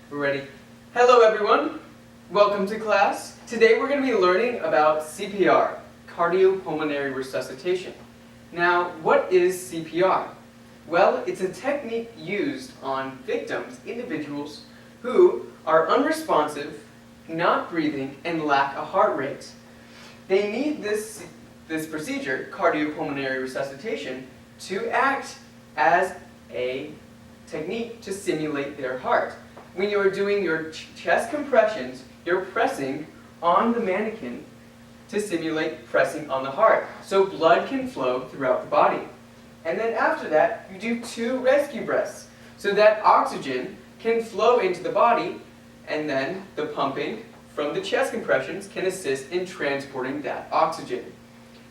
We're ready. Hello everyone, welcome to class. Today we're going to be learning about CPR, cardiopulmonary resuscitation. Now, what is CPR? Well, it's a technique used on victims, individuals who are unresponsive, not breathing, and lack a heart rate. They need this procedure, cardiopulmonary resuscitation, to act as a technique to simulate their heart. When you are doing your chest compressions, you're pressing on the mannequin to simulate pressing on the heart, so blood can flow throughout the body. And then after that, you do 2 rescue breaths, so that oxygen can flow into the body, and then the pumping from the chest compressions can assist in transporting that oxygen.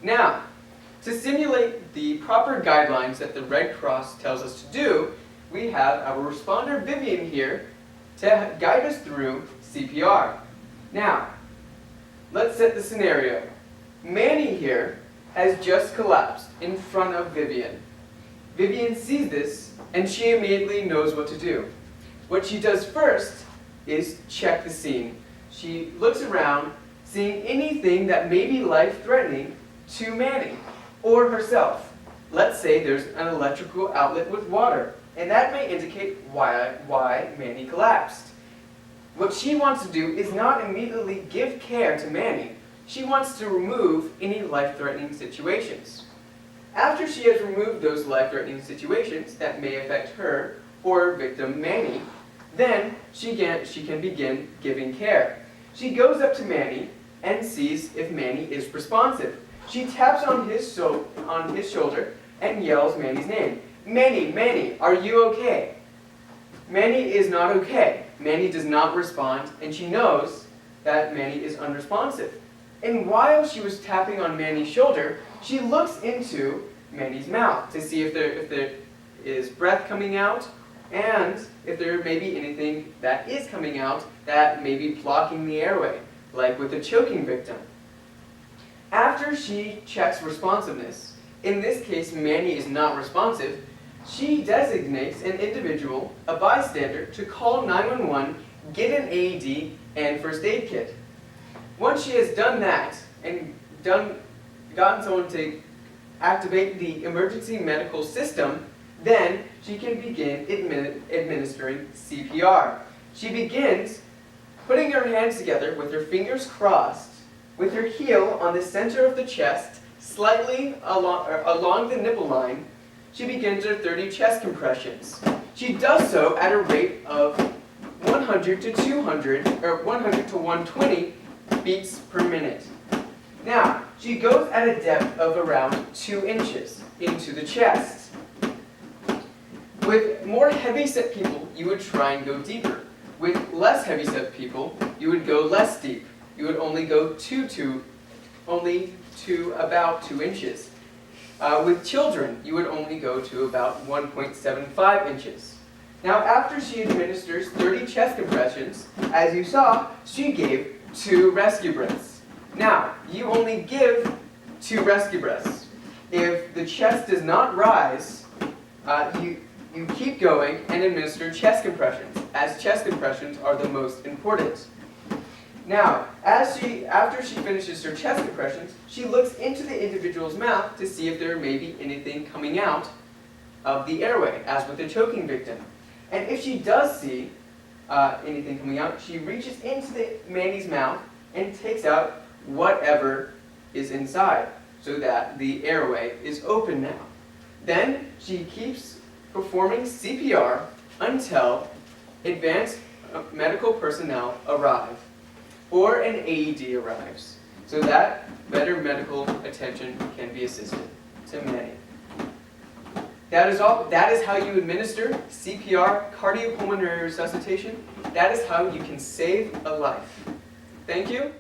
Now, to simulate the proper guidelines that the Red Cross tells us to do, we have our responder Vivian here to guide us through CPR. Now, let's set the scenario. Manny here has just collapsed in front of Vivian. Vivian sees this and she immediately knows what to do. What she does first is check the scene. She looks around, seeing anything that may be life-threatening to Manny or herself. Let's say there's an electrical outlet with water, and that may indicate why Manny collapsed. What she wants to do is not immediately give care to Manny. She wants to remove any life-threatening situations. After she has removed those life-threatening situations that may affect her or victim Manny, then she can begin giving care. She goes up to Manny and sees if Manny is responsive. She taps on his shoulder and yells Manny's name. Manny, Manny, are you okay? Manny is not okay. Manny does not respond, and she knows that Manny is unresponsive. And while she was tapping on Manny's shoulder, she looks into Manny's mouth to see if there is breath coming out, and if there may be anything that is coming out that may be blocking the airway, like with a choking victim. After she checks responsiveness, in this case Manny is not responsive, she designates an individual, a bystander, to call 911, get an AED, and first aid kit. Once she has done that and gotten someone to activate the emergency medical system, then she can begin administering CPR. She begins putting her hands together with her fingers crossed, with her heel on the center of the chest, slightly along the nipple line. She begins her 30 chest compressions. She does so at a rate of 100 to 200, or 100 to 120 beats per minute. Now, she goes at a depth of around 2 inches into the chest. With more heavy-set people, you would try and go deeper. With less heavy-set people, you would go less deep. You would only go only to about 2 inches. With children, you would only go to about 1.75 inches. Now, after she administers 30 chest compressions, as you saw, she gave 2 rescue breaths. Now, you only give 2 rescue breaths. If the chest does not rise, you keep going and administer chest compressions, as chest compressions are the most important. Now, after she finishes her chest compressions, she looks into the individual's mouth to see if there may be anything coming out of the airway, as with the choking victim. And if she does see anything coming out, she reaches into Manny's mouth and takes out whatever is inside, so that the airway is open now. Then she keeps performing CPR until advanced medical personnel arrive, or an AED arrives, so that better medical attention can be assisted to Manny. That is all. That is how you administer CPR, cardiopulmonary resuscitation. That is how you can save a life. Thank you.